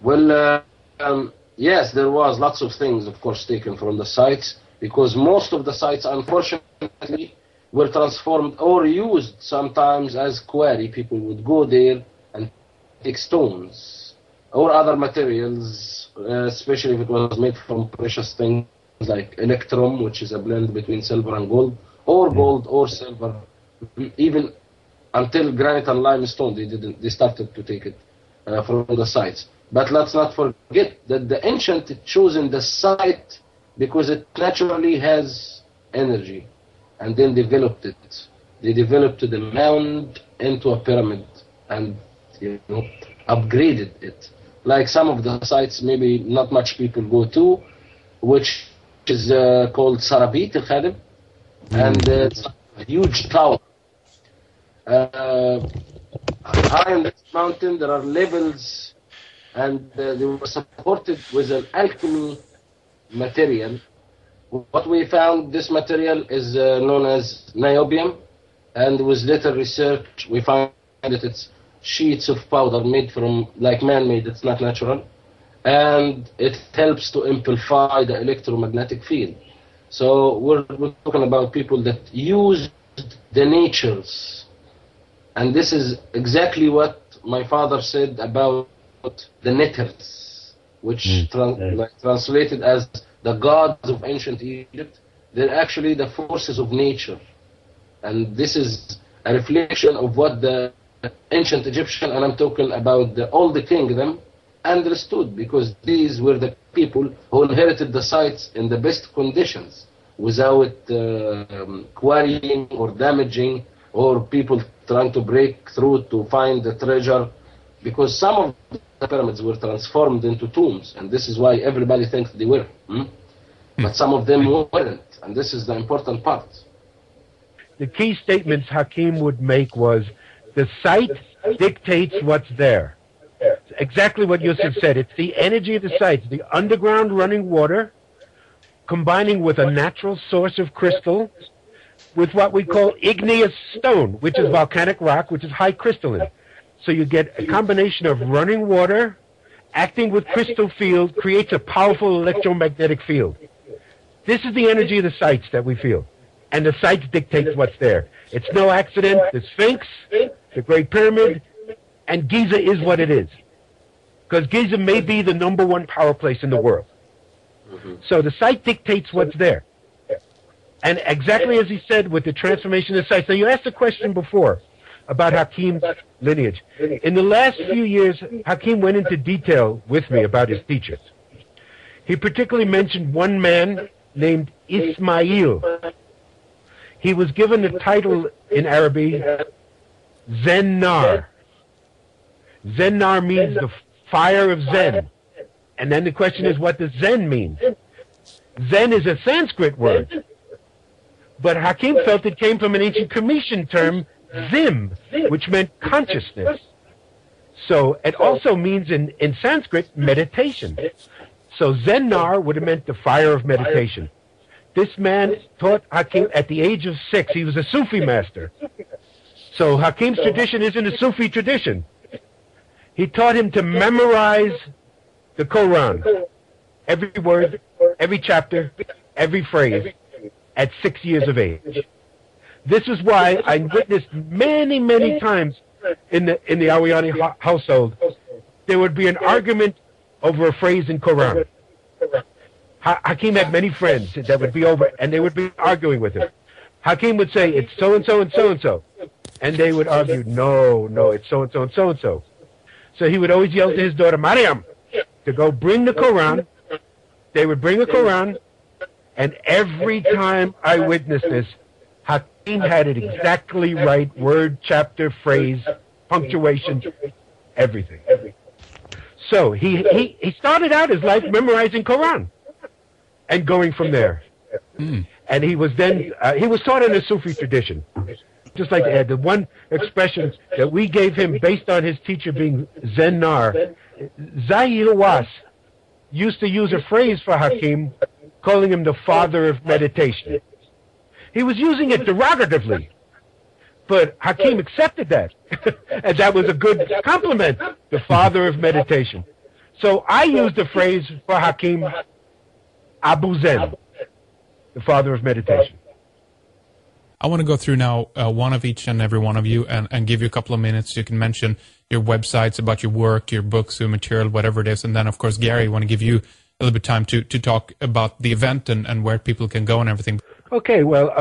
Well, yes, there was lots of things, of course, taken from the sites, because most of the sites, unfortunately, were transformed or used sometimes as quarry. People would go there and take stones or other materials, especially if it was made from precious things like electrum, which is a blend between silver and gold, or gold or silver. Even until granite and limestone, they started to take it from the sites. But let's not forget that the ancient chosen the site because it naturally has energy, and then developed it. They developed the mound into a pyramid and upgraded it. Like some of the sites maybe not much people go to, which is called Sarabit al-Khadim, and it's a huge tower. High on this mountain there are levels, and they were supported with an alchemy material. What we found, this material is known as niobium, and with later research we found that it's sheets of powder made from, like man-made, it's not natural, and it helps to amplify the electromagnetic field. So we're talking about people that used the natures, and this is exactly what my father said about the netters, which translated as the gods of ancient Egypt. They're actually the forces of nature, and this is a reflection of what the ancient Egyptian, and I'm talking about the old kingdom, understood, because these were the people who inherited the sites in the best conditions without quarrying or damaging or people trying to break through to find the treasure, because some of the pyramids were transformed into tombs, and this is why everybody thinks they were. But some of them weren't, and this is the important part. The key statements Hakim would make was, the site dictates what's there. Exactly what Yousef said. It's the energy of the site, the underground running water, combining with a natural source of crystal, with what we call igneous stone, which is volcanic rock, which is high crystalline. So you get a combination of running water, acting with crystal field, creates a powerful electromagnetic field. This is the energy of the sites that we feel. And the sites dictates what's there. It's no accident. The Sphinx, the Great Pyramid, and Giza is what it is. Because Giza may be the #1 power place in the world. So the site dictates what's there. And exactly as he said with the transformation of the sites. Now you asked a question before about Hakim's lineage. In the last few years, Hakim went into detail with me about his teachers. He particularly mentioned one man named Ismail. He was given the title in Arabic, Zen-Nar. Zen-Nar means the fire of Zen. And then the question is, what does Zen mean? Zen is a Sanskrit word. But Hakim felt it came from an ancient Khemitology term, Zim, which meant consciousness. So it also means in Sanskrit, meditation. So Zen-Nar would have meant the fire of meditation. This man taught Hakim at the age of 6. He was a Sufi master. So Hakim's tradition isn't a Sufi tradition. He taught him to memorize the Quran, every word, every chapter, every phrase, at 6 years of age. This is why I witnessed many, many times in the Awyani household, there would be an argument over a phrase in Quran. Hakim had many friends that would be over, and they would be arguing with him. Hakim would say, it's so-and-so and so-and-so. And they would argue, no, it's so-and-so and so-and-so. So he would always yell to his daughter, Mariam, to go bring the Quran. They would bring the Quran, and every time I witnessed this, Hakim had it exactly right, word, chapter, phrase, punctuation, everything. So he started out his life memorizing Quran and going from there. And he was then, he was taught in a Sufi tradition. Just like to add, the one expression that we gave him based on his teacher being Zen Nar, Zahir Was used to use a phrase for Hakim, calling him the father of meditation. He was using it derogatively, but Hakim accepted that. And that was a good compliment, the father of meditation. So I used the phrase for Hakim, Abu Zen, the father of meditation. I want to go through now one of each and every one of you and give you a couple of minutes. You can mention your websites, about your work, your books, your material, whatever it is. And then, of course, Gary, I want to give you a little bit of time to talk about the event and where people can go and everything. Okay, well,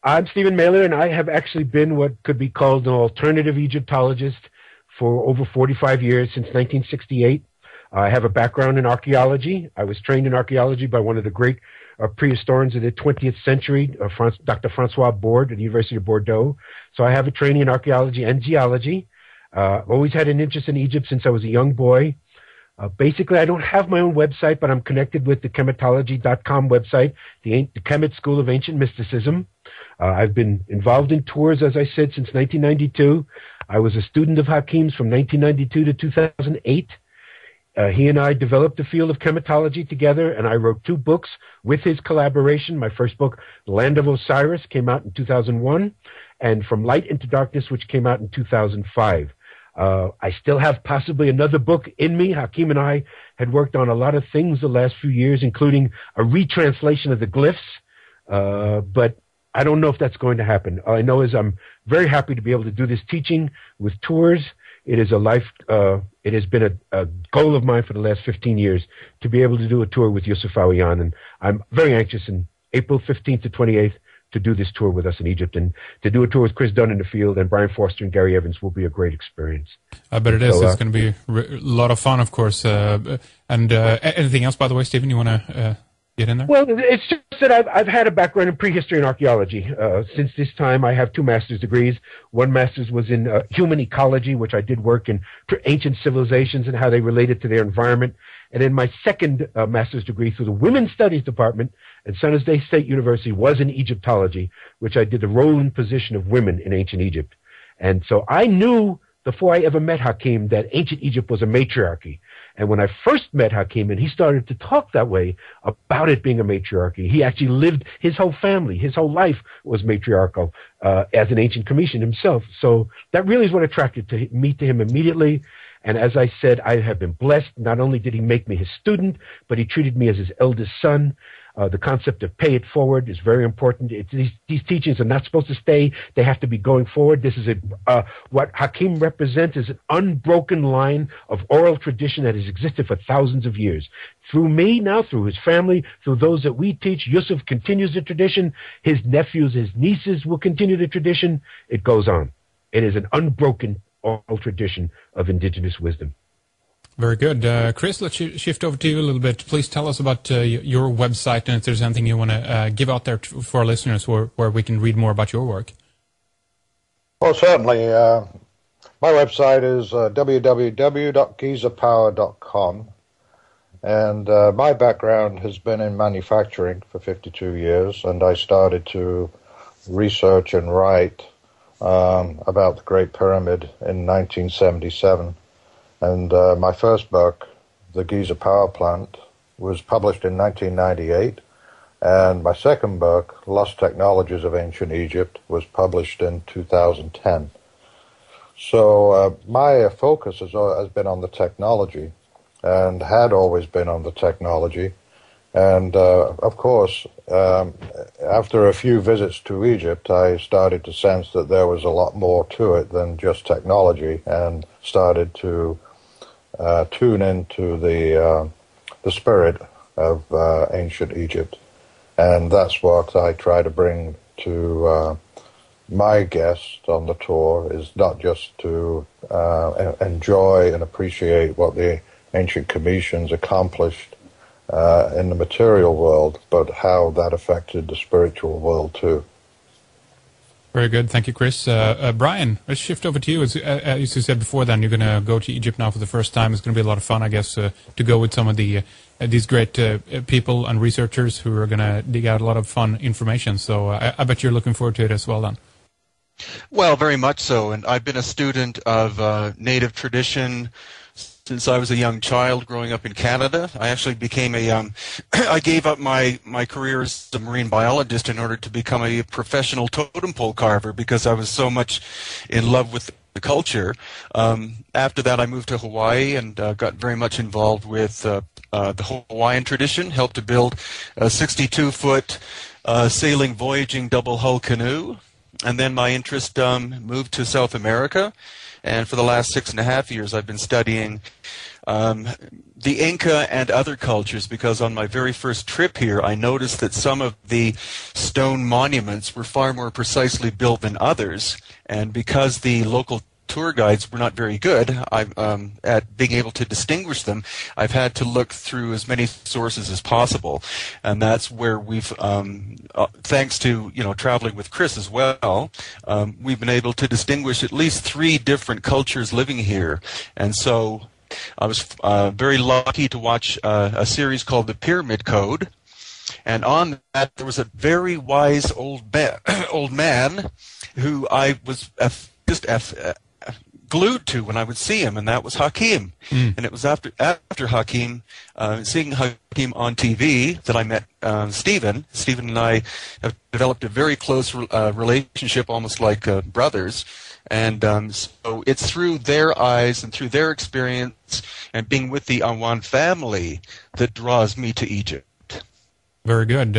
I'm Stephen Mehler, and I have actually been what could be called an alternative Egyptologist for over 45 years, since 1968. I have a background in archaeology. I was trained in archaeology by one of the great prehistorians of the 20th century, Dr. Francois Borde at the University of Bordeaux. So I have a training in archaeology and geology. Always had an interest in Egypt since I was a young boy. Basically, I don't have my own website, but I'm connected with the Khemitology.com website, the Kemet School of Ancient Mysticism. I've been involved in tours, as I said, since 1992. I was a student of Hakim's from 1992 to 2008. He and I developed the field of Khemitology together, and I wrote 2 books with his collaboration. My first book, The Land of Osiris, came out in 2001, and From Light into Darkness, which came out in 2005. I still have possibly another book in me. Hakim and I had worked on a lot of things the last few years, including a retranslation of the glyphs, but I don't know if that's going to happen. All I know is I'm very happy to be able to do this teaching with tours. It is it has been a goal of mine for the last 15 years to be able to do a tour with Yousef Awyan, and I'm very anxious in April 15th to 28th to do this tour with us in Egypt, and to do a tour with Chris Dunn in the field, and Brien Foerster and Gary Evans will be a great experience. I bet it is. It's going to be a lot of fun, of course. And anything else, by the way, Stephen, you want to get in there? Well, it's just that I've had a background in prehistory and archaeology. Since this time, I have 2 master's degrees. One master's was in human ecology, which I did work in ancient civilizations and how they related to their environment. And then my second master's degree through the Women's Studies Department at San Jose State University was in Egyptology, which I did the role and position of women in ancient Egypt. And so I knew before I ever met Hakim that ancient Egypt was a matriarchy. And when I first met Hakim and he started to talk that way about it being a matriarchy, he actually lived, his whole family, his whole life was matriarchal as an ancient Khemitologian himself. So that really is what attracted me to him immediately. And as I said, I have been blessed. Not only did he make me his student, but he treated me as his eldest son. The concept of pay it forward is very important. These teachings are not supposed to stay. They have to be going forward. This is what Hakim represents is an unbroken line of oral tradition that has existed for thousands of years. Through me now, through his family, through those that we teach, Yousef continues the tradition. His nephews, his nieces will continue the tradition. It goes on. It is an unbroken oral tradition of indigenous wisdom. Very good. Chris, let's shift over to you a little bit. Please tell us about your website and if there's anything you want to give out there for our listeners where we can read more about your work. Well, certainly. My website is www.gizapower.com, and my background has been in manufacturing for 52 years, and I started to research and write about the Great Pyramid in 1977. And my first book, The Giza Power Plant, was published in 1998. And my second book, Lost Technologies of Ancient Egypt, was published in 2010. So my focus has been on the technology, and had always been on the technology. And of course, after a few visits to Egypt, I started to sense that there was a lot more to it than just technology, and started to tune into the spirit of ancient Egypt. And that's what I try to bring to my guests on the tour, is not just to enjoy and appreciate what the ancient Khemitans accomplished in the material world, but how that affected the spiritual world too. Very good. Thank you, Chris. Brien, let's shift over to you. As you said before, then you're going to go to Egypt now for the first time. It's going to be a lot of fun, I guess, to go with some of the these great people and researchers who are going to dig out a lot of fun information. So I bet you're looking forward to it as well, then. Well, very much so. And I've been a student of native tradition since I was a young child growing up in Canada. I actually became I gave up my career as a marine biologist in order to become a professional totem pole carver, because I was so much in love with the culture. After that, I moved to Hawaii and got very much involved with the Hawaiian tradition, helped to build a 62-foot sailing, voyaging double hull canoe. And then my interest moved to South America. And for the last 6.5 years, I've been studying the Inca and other cultures, because on my very first trip here, I noticed that some of the stone monuments were far more precisely built than others. And because the local tour guides were not very good at being able to distinguish them, I've had to look through as many sources as possible, and that's where we've, thanks to traveling with Chris as well, we've been able to distinguish at least 3 different cultures living here. And so I was very lucky to watch a series called The Pyramid Code, and on that there was a very wise old man who I was glued to when I would see him, and that was Hakim. And it was after Hakim, seeing Hakim on TV, that I met Stephen. Stephen and I have developed a very close relationship, almost like brothers. And so it's through their eyes and through their experience and being with the Awyan family that draws me to Egypt. Very good.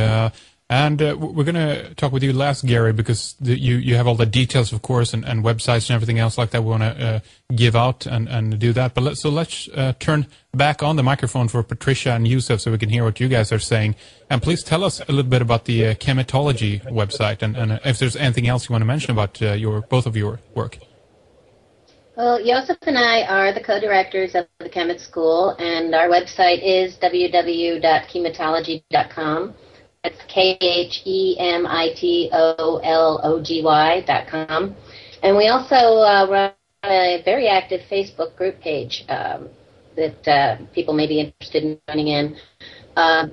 And we're going to talk with you last, Gary, because you have all the details, of course, and websites and everything else like that we want to give out and do that. But let's turn back on the microphone for Patricia and Yousef so we can hear what you guys are saying. And please tell us a little bit about the Khemitology website, and if there's anything else you want to mention about both of your work. Well, Yousef and I are the co-directors of the Kemet School, and our website is www.khemitology.com. It's KHEMITOLOGY.com. And we also run a very active Facebook group page that people may be interested in joining in. The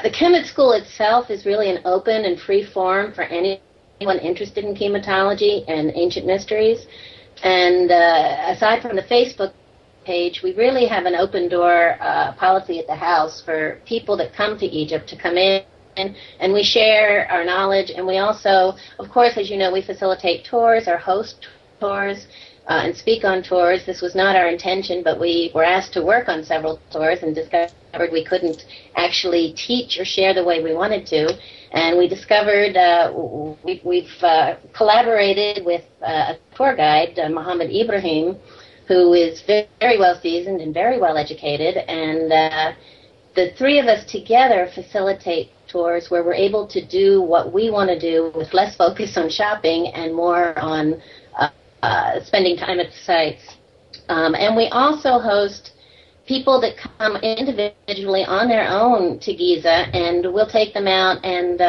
Kemet School itself is really an open and free forum for anyone interested in Khemitology and ancient mysteries. And aside from the Facebook page, we really have an open door policy at the house for people that come to Egypt to come in, and we share our knowledge. And we also, of course, as you know, we facilitate tours or host tours and speak on tours. This was not our intention, but we were asked to work on several tours and discovered we couldn't actually teach or share the way we wanted to. And we discovered we've collaborated with a tour guide, Mohammed Ibrahim, who is very well seasoned and very well educated, and the 3 of us together facilitate tours where we're able to do what we want to do with less focus on shopping and more on spending time at the sites. And we also host people that come individually on their own to Giza, and we'll take them out and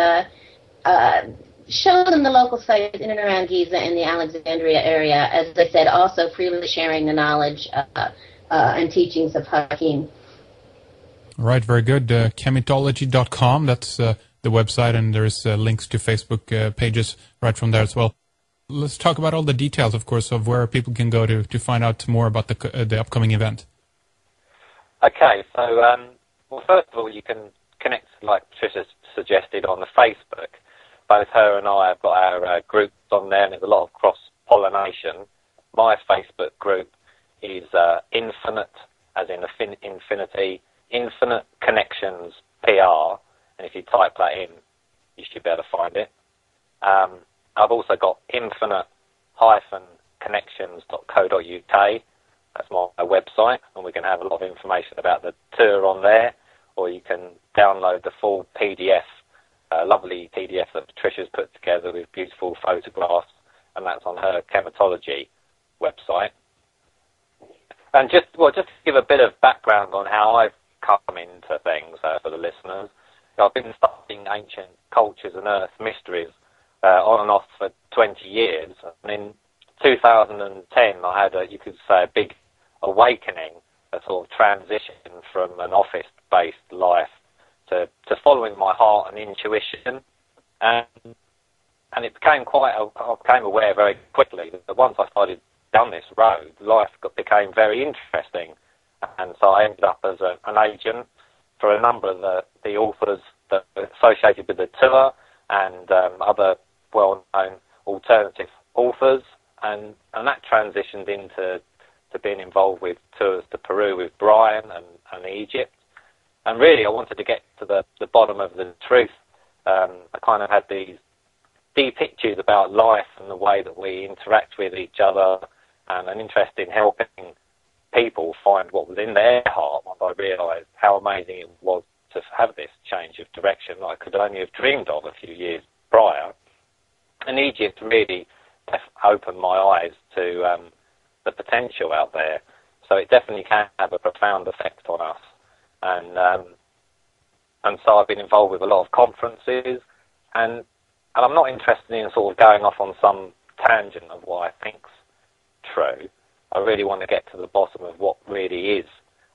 show them the local sites in and around Giza and the Alexandria area, as I said, also freely sharing the knowledge and teachings of Hakim. All right, very good. Khemitology.com, that's the website, and there's links to Facebook pages right from there as well. Let's talk about all the details, of course, of where people can go to find out more about the upcoming event. Okay, so, well, first of all, you can connect, like Patricia suggested, on the Facebook. Both her and I have got our groups on there, and there's a lot of pollination, my Facebook group is Infinite, as in infinity, Infinite Connections PR, and if you type that in, you should be able to find it. I've also got infinite-connections.co.uk. That's my website, and we can have a lot of information about the tour on there, or you can download the full PDF, lovely PDF that Patricia's put together with beautiful photographs, and that's on her Khemitology website. And just to give a bit of background on how I've come into things for the listeners, I've been studying ancient cultures and earth mysteries on and off for 20 years, and in 2010 I had you could say, a big awakening, a sort of transition from an office-based life to following my heart and intuition, and it became I became aware very quickly that once I started down this road, life became very interesting, and so I ended up as an agent for a number of the authors that are associated with the tour and other well-known alternative authors, and that transitioned into being involved with tours to Peru with Brien and Egypt. And really I wanted to get to the bottom of the truth. I kind of had these deep issues about life and the way that we interact with each other, and an interest in helping people find what was in their heart once I realised how amazing it was to have this change of direction that I could only have dreamed of a few years prior. And Egypt really opened my eyes to the potential out there. So it definitely can have a profound effect on us. And so I've been involved with a lot of conferences, and I'm not interested in sort of going off on some tangent of what I think's true. I really want to get to the bottom of what really is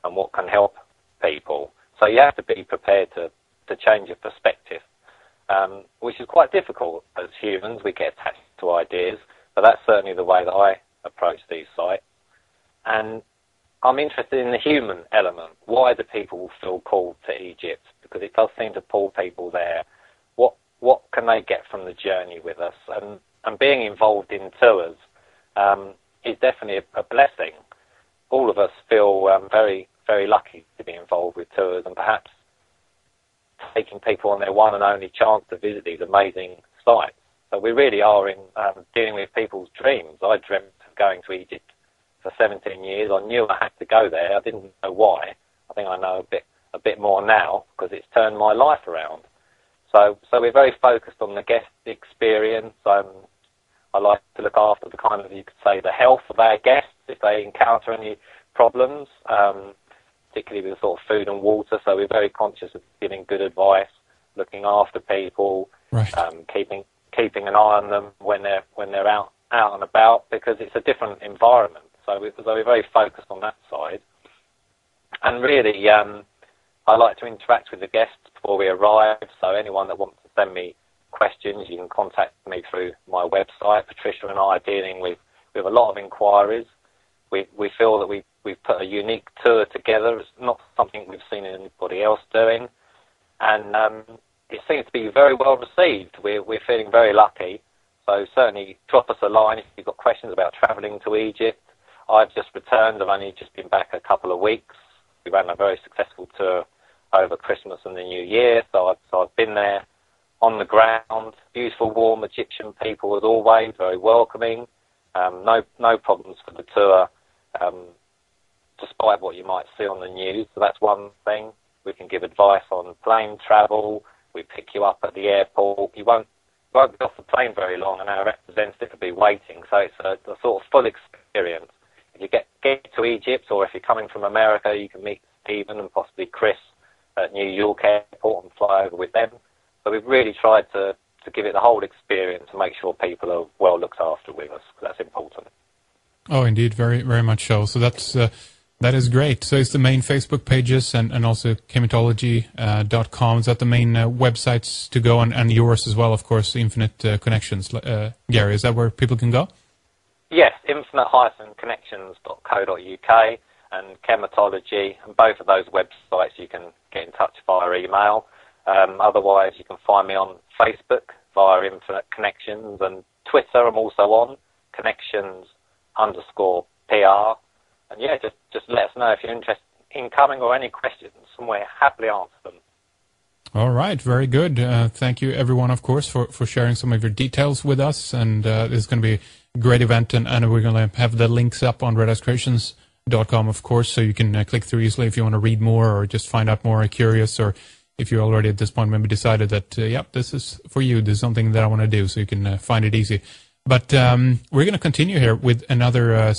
and what can help people. So you have to be prepared to change your perspective, which is quite difficult as humans. We get attached to ideas, but that's certainly the way that I approach these sites. And I'm interested in the human element. Why do people feel called to Egypt? Because it does seem to pull people there. What can they get from the journey with us? And being involved in tours is definitely a blessing. All of us feel very, very lucky to be involved with tours, and perhaps taking people on their one and only chance to visit these amazing sites. So we really are in dealing with people's dreams. I dreamt of going to Egypt for 17 years. I knew I had to go there. I didn't know why. I think I know a bit more now because it's turned my life around. So we're very focused on the guest experience. I like to look after the kind of, you could say, the health of our guests if they encounter any problems, particularly with sort of food and water. So we're very conscious of giving good advice, looking after people, right. Keeping an eye on them when they're out and about, because it's a different environment. So we're very focused on that side. And really, I like to interact with the guests before we arrive. So anyone that wants to send me questions, you can contact me through my website. Patricia and I are dealing with a lot of inquiries. We feel that we've put a unique tour together. It's not something we've seen anybody else doing, and it seems to be very well received. We're feeling very lucky. So certainly drop us a line if you've got questions about travelling to Egypt. I've just returned. I've only just been back a couple of weeks. We ran a very successful tour over Christmas and the New Year, so I've been there on the ground. Beautiful, warm Egyptian people as always, very welcoming. No problems for the tour, despite what you might see on the news. So that's one thing. We can give advice on plane travel. We pick you up at the airport. You won't be off the plane very long, and our representative will be waiting. So it's a sort of full experience. If you get to Egypt, or if you're coming from America, you can meet Stephen and possibly Chris at New York Airport and fly over with them. So we've really tried to give it the whole experience and make sure people are well looked after with us. That's important. Oh, indeed, very, very much so. So that is great. So it's the main Facebook pages and also Khemitology.com. Is that the main websites to go, and yours as well, of course, Infinite Connections, Gary? Is that where people can go? Yes, infinite-connections.co.uk and Khemitology, and both of those websites you can get in touch via email. Otherwise, you can find me on Facebook via Infinite Connections, and Twitter I'm also on, connections_PR. And yeah, just let us know if you're interested in coming or any questions, and we'll happily answer them. All right, very good. Thank you, everyone, of course, for sharing some of your details with us. And it's going to be a great event, and we're going to have the links up on redicecreations.com, of course, so you can click through easily if you want to read more or just find out more, or curious, or if you already at this point maybe decided that, yep, this is for you, this is something that I want to do, so you can find it easy. But we're going to continue here with another